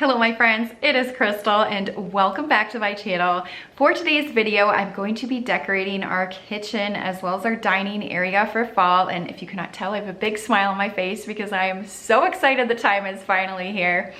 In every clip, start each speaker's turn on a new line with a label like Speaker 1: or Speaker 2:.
Speaker 1: Hello my friends, it is Crystal and welcome back to my channel. For today's video, I'm going to be decorating our kitchen as well as our dining area for fall. And if you cannot tell, I have a big smile on my face because I am so excited the time is finally here.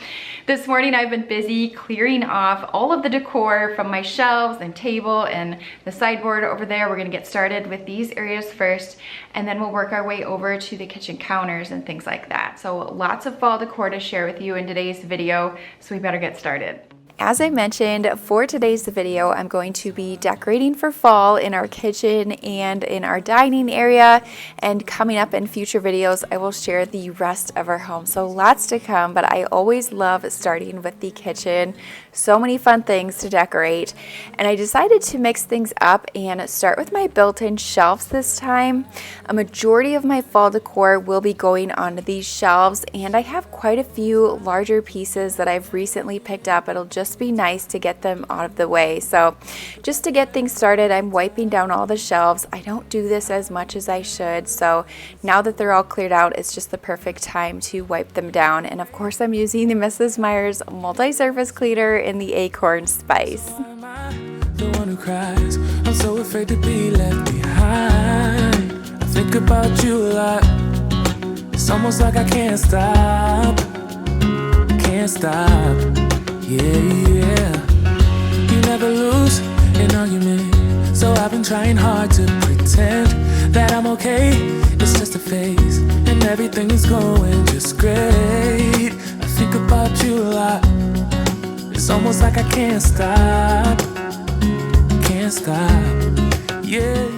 Speaker 1: This morning I've been busy clearing off all of the decor from my shelves and table and the sideboard over there. We're gonna get started with these areas first and then we'll work our way over to the kitchen counters and things like that. So lots of fall decor to share with you in today's video. So we better get started. As I mentioned, for today's video, I'm going to be decorating for fall in our kitchen and in our dining area. And coming up in future videos, I will share the rest of our home. So lots to come, but I always love starting with the kitchen. So many fun things to decorate. And I decided to mix things up and start with my built-in shelves this time. A majority of my fall decor will be going onto these shelves, and I have quite a few larger pieces that I've recently picked up. It'll just be nice to get them out of the way. So just to get things started, I'm wiping down all the shelves. I don't do this as much as I should, so now that they're all cleared out, it's just the perfect time to wipe them down. And of course I'm using the Mrs. Meyer's multi-surface cleaner in the acorn spice.
Speaker 2: The one who cries, I'm so afraid to be left behind. I think about you a lot. It's almost like I can't stop. Can't stop. Yeah. You never lose an argument, so I've been trying hard to pretend that I'm okay. It's just a phase, and everything is going just great. I think about you a lot. It's almost like I can't stop. Can't stop. Yeah.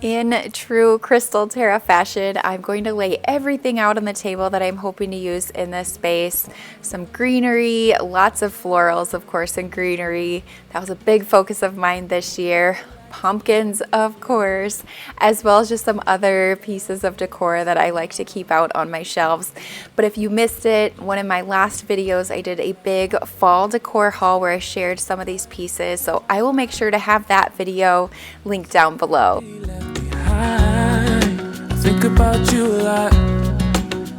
Speaker 1: In true Crystal Terra fashion, I'm going to lay everything out on the table that I'm hoping to use in this space. Some greenery, lots of florals, of course, and greenery. That was a big focus of mine this year. Pumpkins, of course, as well as just some other pieces of decor that I like to keep out on my shelves. But if you missed it, one of my last videos, I did a big fall decor haul where I shared some of these pieces. So I will make sure to have that video linked down below.
Speaker 2: I think about you a lot.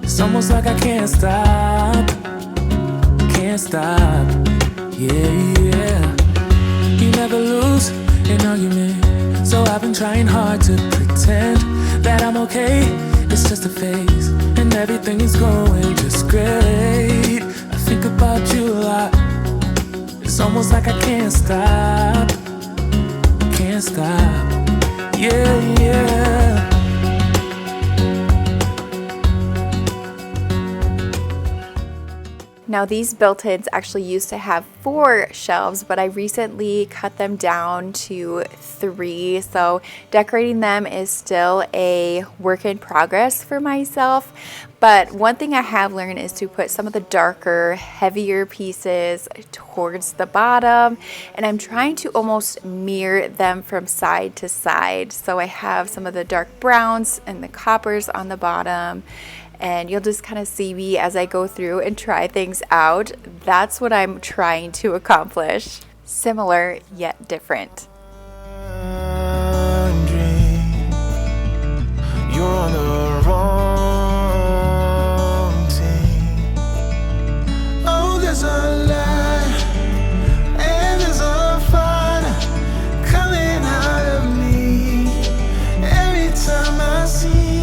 Speaker 2: It's almost like I can't stop. Can't stop. Yeah. You never lose an argument, so I've been trying hard to pretend that I'm okay. It's just a phase, and everything is going just great. I think about you a lot. It's almost like I can't stop. Can't stop. Yeah.
Speaker 1: Now these built-ins actually used to have 4 shelves, but I recently cut them down to 3. So decorating them is still a work in progress for myself. But one thing I have learned is to put some of the darker, heavier pieces towards the bottom. And I'm trying to almost mirror them from side to side. So I have some of the dark browns and the coppers on the bottom. And you'll just kind of see me as I go through and try things out. That's what I'm trying to accomplish. Similar, yet different.
Speaker 2: You're on the wrong team. Oh, there's a light and there's a fire coming out of me. Every time I see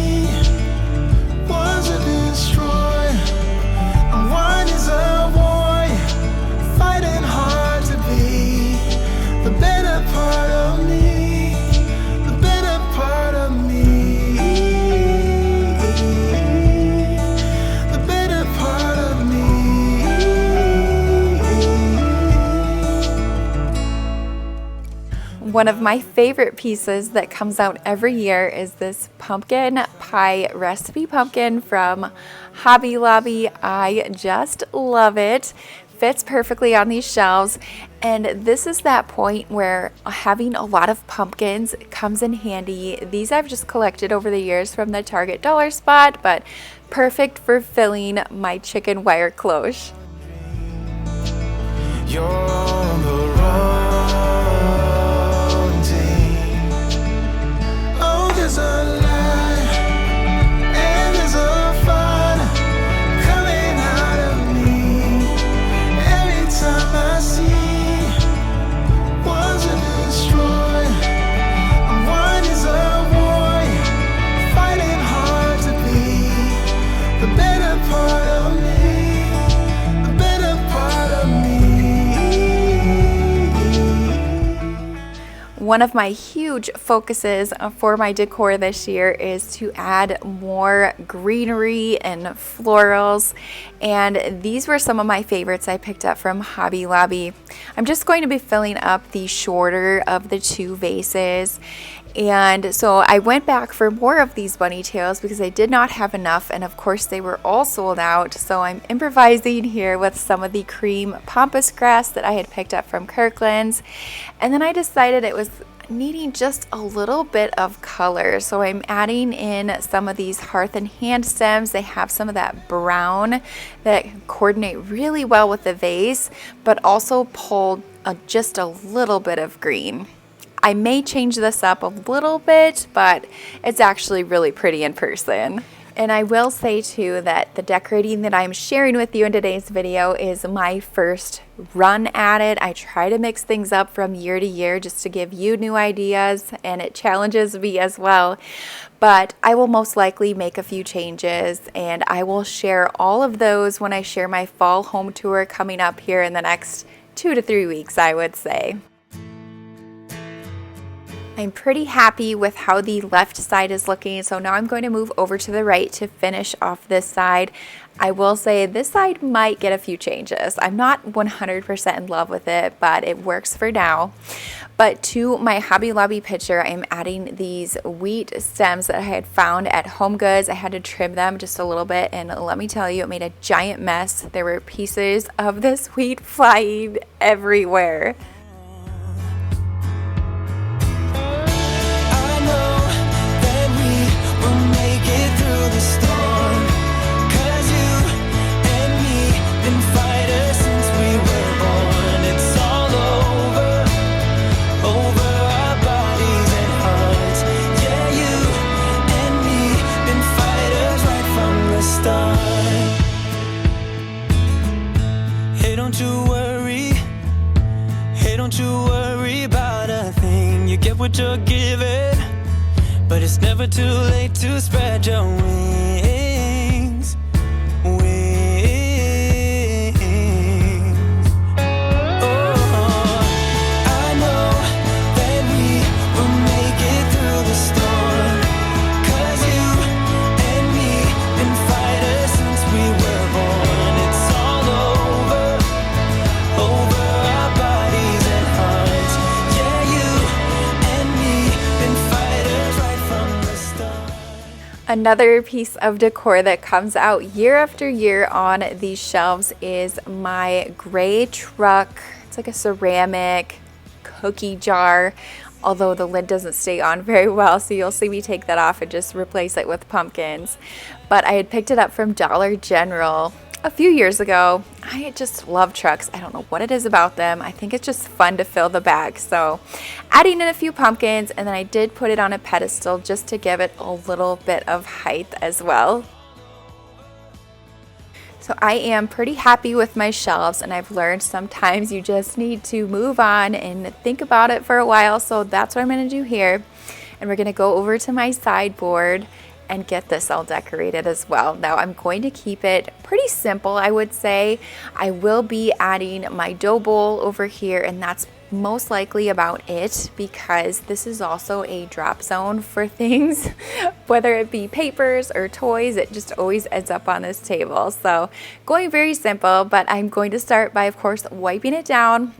Speaker 1: One of my favorite pieces that comes out every year is this pumpkin pie recipe pumpkin from Hobby Lobby. I just love it. Fits perfectly on these shelves, and this is that point where having a lot of pumpkins comes in handy. These I've just collected over the years from the Target dollar spot, but perfect for filling my chicken wire cloche.
Speaker 2: You're on the wrong team. Oh, there's a light and there's a fire coming out of me.
Speaker 1: One of my huge focuses for my decor this year is to add more greenery and florals, and these were some of my favorites I picked up from Hobby Lobby. I'm just going to be filling up the shorter of the two vases, and so I went back for more of these bunny tails because I did not have enough, and of course they were all sold out. So I'm improvising here with some of the cream pampas grass that I had picked up from Kirkland's, and then I decided it was needing just a little bit of color, so I'm adding in some of these hearth and hand stems. They have some of that brown that coordinate really well with the vase, but also pull just a little bit of green. I may change this up a little bit, but it's actually really pretty in person. And I will say too that the decorating that I'm sharing with you in today's video is my first run at it. I try to mix things up from year to year just to give you new ideas, and it challenges me as well. But I will most likely make a few changes, and I will share all of those when I share my fall home tour coming up here in the next 2 to 3 weeks, I would say. I'm pretty happy with how the left side is looking, so now I'm going to move over to the right to finish off this side. I will say this side might get a few changes. I'm not 100% in love with it, but it works for now. But to my Hobby Lobby picture, I'm adding these wheat stems that I had found at Home Goods. I had to trim them just a little bit, and let me tell you, it made a giant mess. There were pieces of this wheat flying everywhere.
Speaker 2: What you're given, but it's never too late to spread your wings. I know that we will make it through the storm, 'cause you and me been fighters since we were born. It's all over our bodies and hearts. Yeah, you and me been fighters right from the start.
Speaker 1: Another piece of decor that comes out year after year on these shelves is my gray truck. It's like a ceramic cookie jar, although the lid doesn't stay on very well, so you'll see me take that off and just replace it with pumpkins. But I had picked it up from Dollar General a few years ago. I just love trucks. I don't know what it is about them. I think it's just fun to fill the bag. So adding in a few pumpkins, and then I did put it on a pedestal just to give it a little bit of height as well. So I am pretty happy with my shelves, and I've learned sometimes you just need to move on and think about it for a while. So that's what I'm going to do here. And we're going to go over to my sideboard and get this all decorated as well. Now I'm going to keep it pretty simple, I would say. I will be adding my dough bowl over here, and that's most likely about it, because this is also a drop zone for things, whether it be papers or toys. It just always ends up on this table. So going very simple, but I'm going to start by, of course, wiping it down.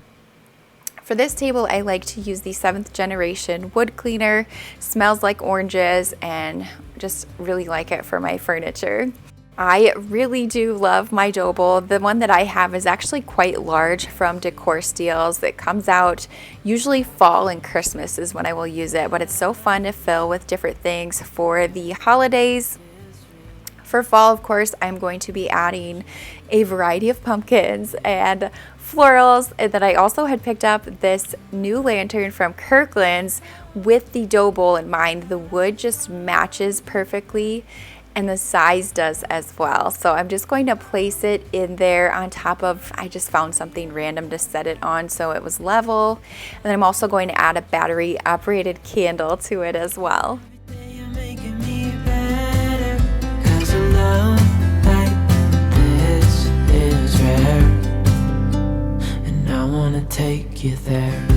Speaker 1: For this table, I like to use the 7th generation wood cleaner. Smells like oranges, and just really like it for my furniture. I really do love my dough bowl. The one that I have is actually quite large from Decor Steals. It comes out usually fall and Christmas is when I will use it, but it's so fun to fill with different things for the holidays. For fall, of course, I'm going to be adding a variety of pumpkins and florals. And then I also had picked up this new lantern from Kirkland's with the dough bowl in mind. The wood just matches perfectly, and the size does as well. So I'm just going to place it in there on top of, I just found something random to set it on so it was level. And then I'm also going to add a battery operated candle to it as well.
Speaker 2: Take you there.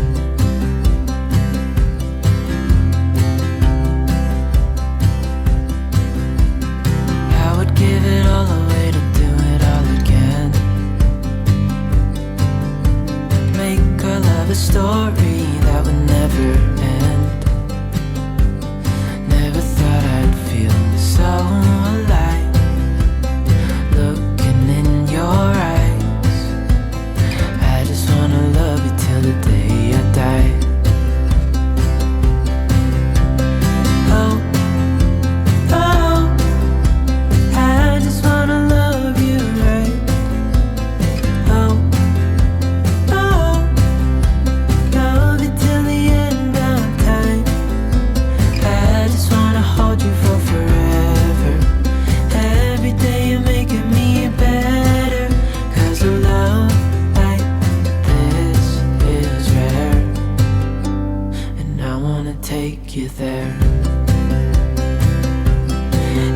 Speaker 3: there.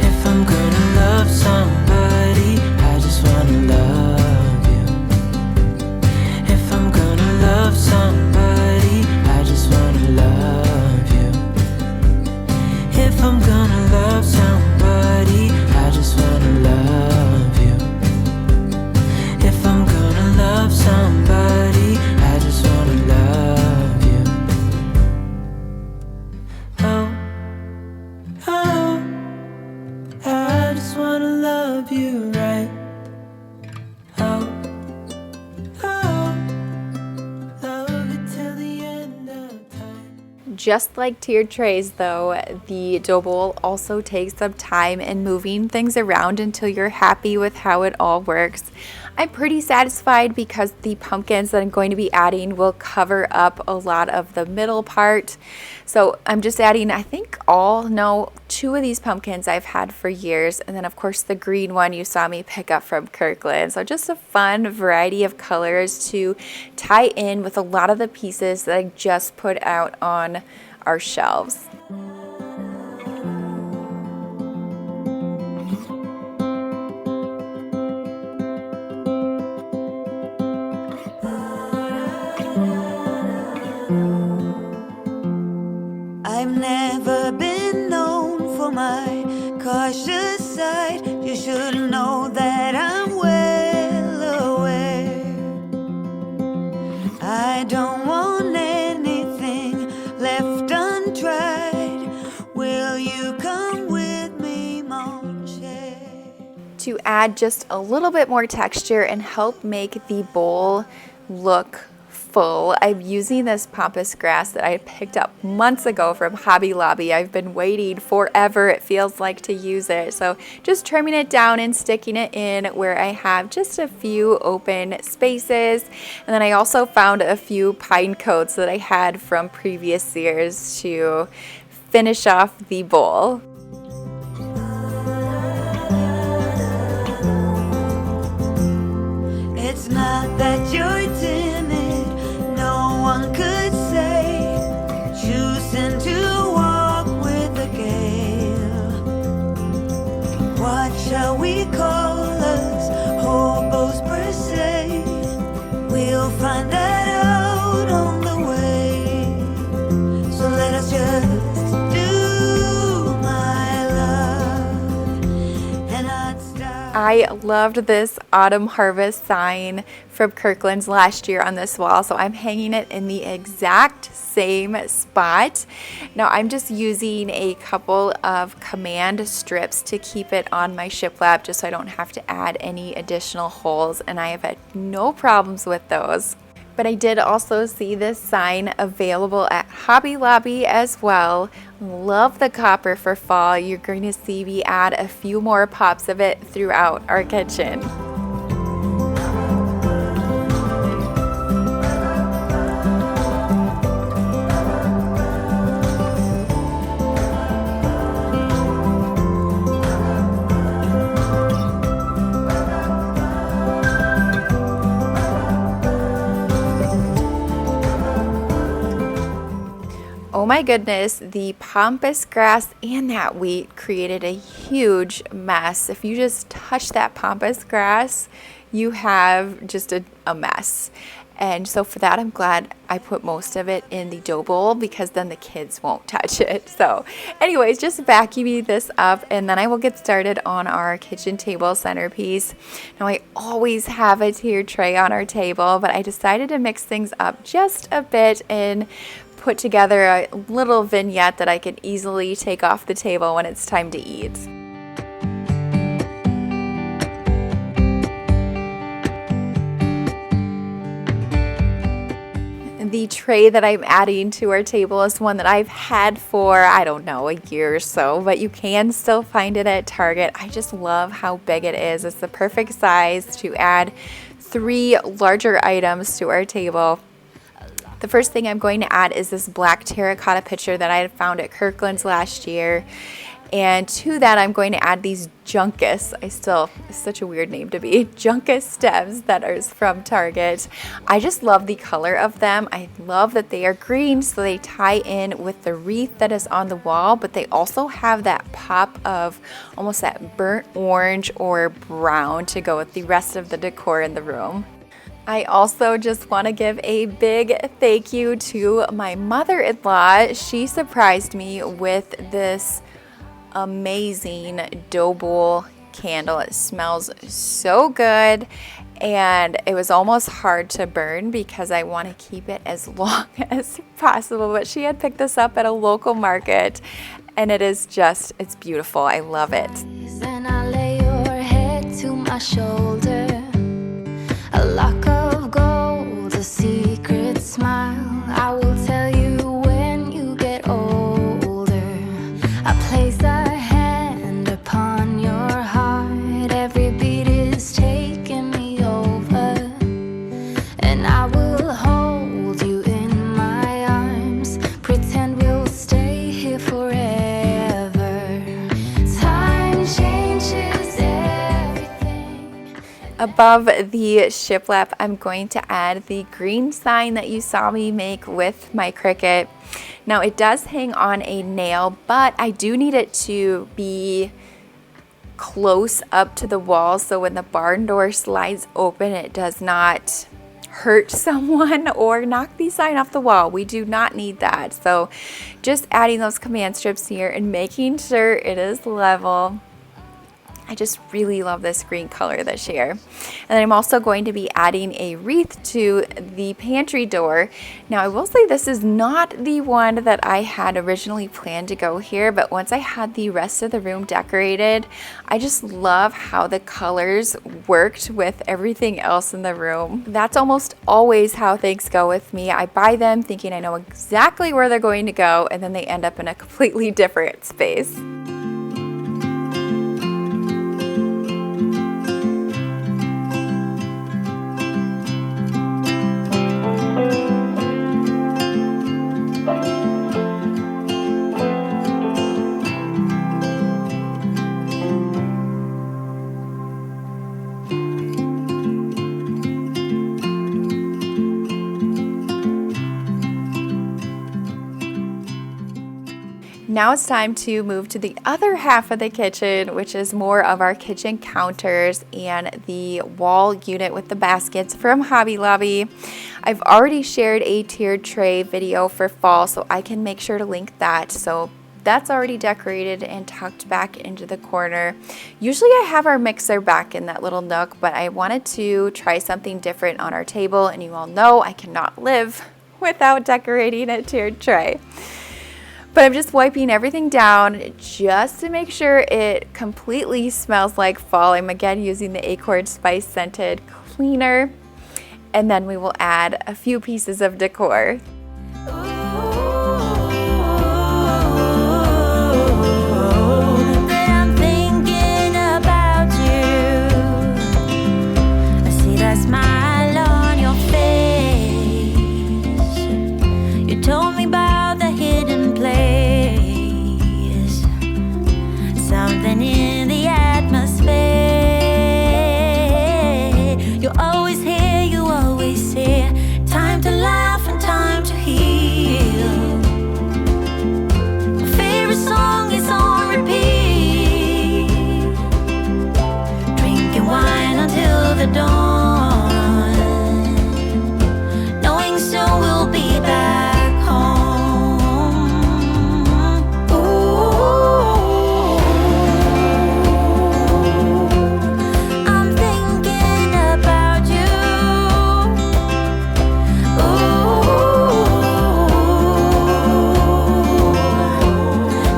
Speaker 3: If I'm gonna love somebody, I just wanna love you. If I'm gonna love somebody, I just wanna love you. If I'm gonna love somebody, I just wanna love you. If I'm gonna love somebody, I just wanna love you. Oh, oh, I just wanna love you right. Oh, oh, love it till the end of time.
Speaker 1: Just like tiered trays though, the dough bowl also takes some time in moving things around until you're happy with how it all works. I'm pretty satisfied because the pumpkins that I'm going to be adding will cover up a lot of the middle part. So I'm just adding, I think two of these pumpkins I've had for years. And then of course the green one you saw me pick up from Kirkland. So just a fun variety of colors to tie in with a lot of the pieces that I just put out on our shelves.
Speaker 4: I've never been known for my cautious side. You should know that I'm well aware. I don't want anything left untried. Will you come with me, mon cher?
Speaker 1: To add just a little bit more texture and help make the bowl look full, I'm using this pampas grass that I picked up months ago from Hobby Lobby. I've been waiting forever, it feels like, to use it. So just trimming it down and sticking it in where I have just a few open spaces. And then I also found a few pine cones that I had from previous years to finish off the bowl.
Speaker 4: It's not that you're timid, no one could say. Choosing to walk with the gale. What shall we call us? Hobos per se. We'll find that out on the way. So let us just do my love and not stop.
Speaker 1: I loved this autumn harvest sign from Kirkland's last year on this wall, so I'm hanging it in the exact same spot. Now I'm just using a couple of command strips to keep it on my shiplap just so I don't have to add any additional holes, and I have had no problems with those. But I did also see this sign available at Hobby Lobby as well. Love the copper for fall. You're going to see me add a few more pops of it throughout our kitchen. Oh my goodness, the pampas grass and that wheat created a huge mess. If you just touch that pampas grass, you have just a mess. And so for that, I'm glad I put most of it in the dough bowl because then the kids won't touch it. So anyways, just vacuuming this up and then I will get started on our kitchen table centerpiece. Now I always have a tiered tray on our table, but I decided to mix things up just a bit and put together a little vignette that I can easily take off the table when it's time to eat. The tray that I'm adding to our table is one that I've had for, I don't know, a year or so, but you can still find it at Target. I just love how big it is. It's the perfect size to add 3 larger items to our table. The first thing I'm going to add is this black terracotta pitcher that I had found at Kirkland's last year. And to that, I'm going to add these Junkus. It's such a weird name to be. Junkus stems that are from Target. I just love the color of them. I love that they are green, so they tie in with the wreath that is on the wall, but they also have that pop of almost that burnt orange or brown to go with the rest of the decor in the room. I also just want to give a big thank you to my mother-in-law. She surprised me with this amazing dough bowl candle. It smells so good, and it was almost hard to burn because I want to keep it as long as possible, but she had picked this up at a local market, and it's beautiful. I love it.
Speaker 5: And I lay your head to my shoulder, a lock of gold, a secret smile. I will tell you when you get older. I place a hand upon your heart. Every beat is taking me over, and I will hold you in my arms. Pretend we'll stay here forever. Time changes everything.
Speaker 1: Above the shiplap, I'm going to add the green sign that you saw me make with my Cricut. Now it does hang on a nail, but I do need it to be close up to the wall so when the barn door slides open, it does not hurt someone or knock the sign off the wall. We do not need that. So just adding those command strips here and making sure it is level. I just really love this green color this year. And then I'm also going to be adding a wreath to the pantry door. Now I will say this is not the one that I had originally planned to go here, but once I had the rest of the room decorated, I just love how the colors worked with everything else in the room. That's almost always how things go with me. I buy them thinking I know exactly where they're going to go, and then they end up in a completely different space. Now it's time to move to the other half of the kitchen, which is more of our kitchen counters and the wall unit with the baskets from Hobby Lobby. I've already shared a tiered tray video for fall, so I can make sure to link that. So that's already decorated and tucked back into the corner. Usually I have our mixer back in that little nook, but I wanted to try something different on our table, and you all know I cannot live without decorating a tiered tray. But I'm just wiping everything down just to make sure it completely smells like fall. I'm again using the Acorn Spice scented cleaner, and then we will add a few pieces of decor.
Speaker 5: I'm thinking about you. I see that smile on your face. You told me about the hidden place. Something in the atmosphere. You're always here, you always here. Time to laugh and time to heal. My favorite song is on repeat. Drinking wine until the dawn, knowing soon we'll be back home. Ooh, I'm thinking about you.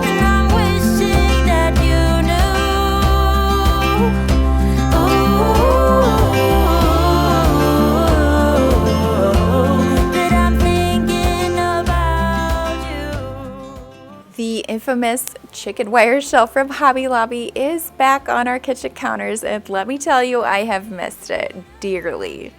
Speaker 5: And I'm wishing that you knew. That I'm thinking about you.
Speaker 1: The infamous chicken wire shelf from Hobby Lobby is back on our kitchen counters, and let me tell you, I have missed it dearly.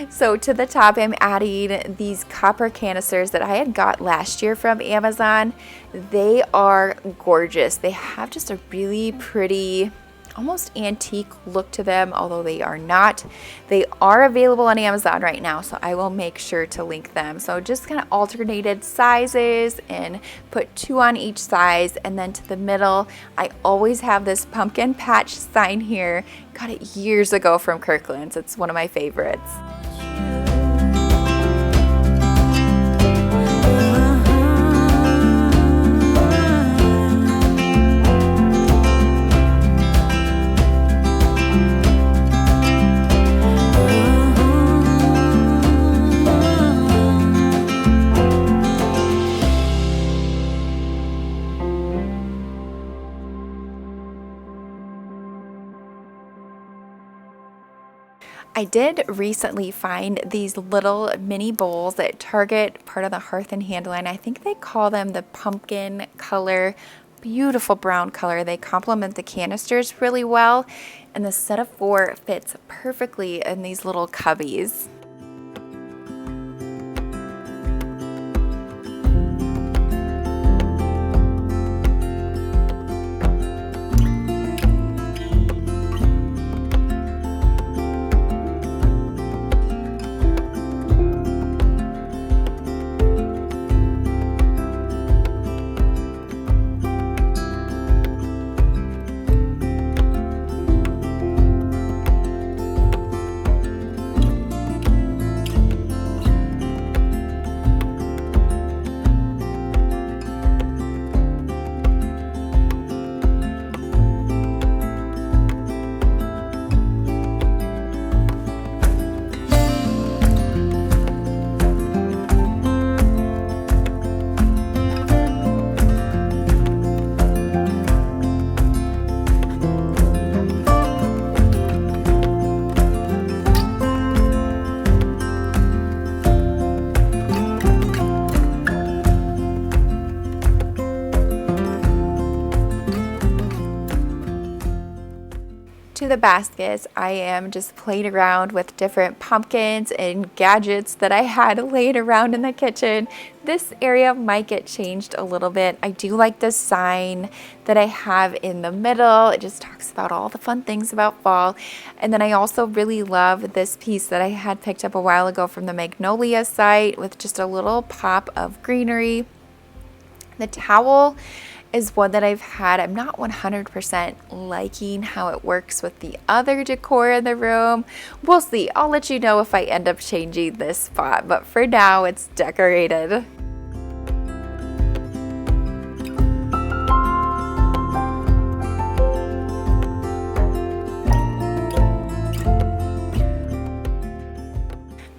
Speaker 1: So to the top, I'm adding these copper canisters that I had got last year from Amazon. They are gorgeous. They have just a really pretty, almost antique look to them, although they are not. They are available on Amazon right now, so I will make sure to link them. So just kind of alternated sizes and put 2 on each size, and then to the middle, I always have this pumpkin patch sign here. Got it years ago from Kirkland's. It's one of my favorites. I did recently find these little mini bowls at Target, part of the Hearth and Hand line. I think they call them the pumpkin color. Beautiful brown color. They complement the canisters really well, and the set of 4 fits perfectly in these little cubbies. To the baskets, I am just playing around with different pumpkins and gadgets that I had laid around in the kitchen. This area might get changed a little bit. I do like this sign that I have in the middle. It just talks about all the fun things about fall. And then I also really love this piece that I had picked up a while ago from the Magnolia site with just a little pop of greenery. The towel is one that I've had. I'm not 100% liking how it works with the other decor in the room. We'll see. I'll let you know if I end up changing this spot, but for now it's decorated.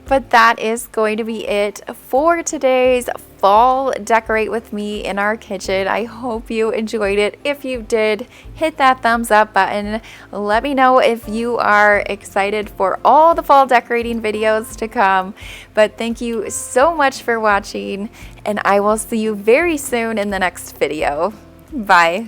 Speaker 1: But that is going to be it for today's fall decorate with me in our kitchen. I hope you enjoyed it. If you did, hit that thumbs up button. Let me know if you are excited for all the fall decorating videos to come. But thank you so much for watching, and I will see you very soon in the next video. Bye.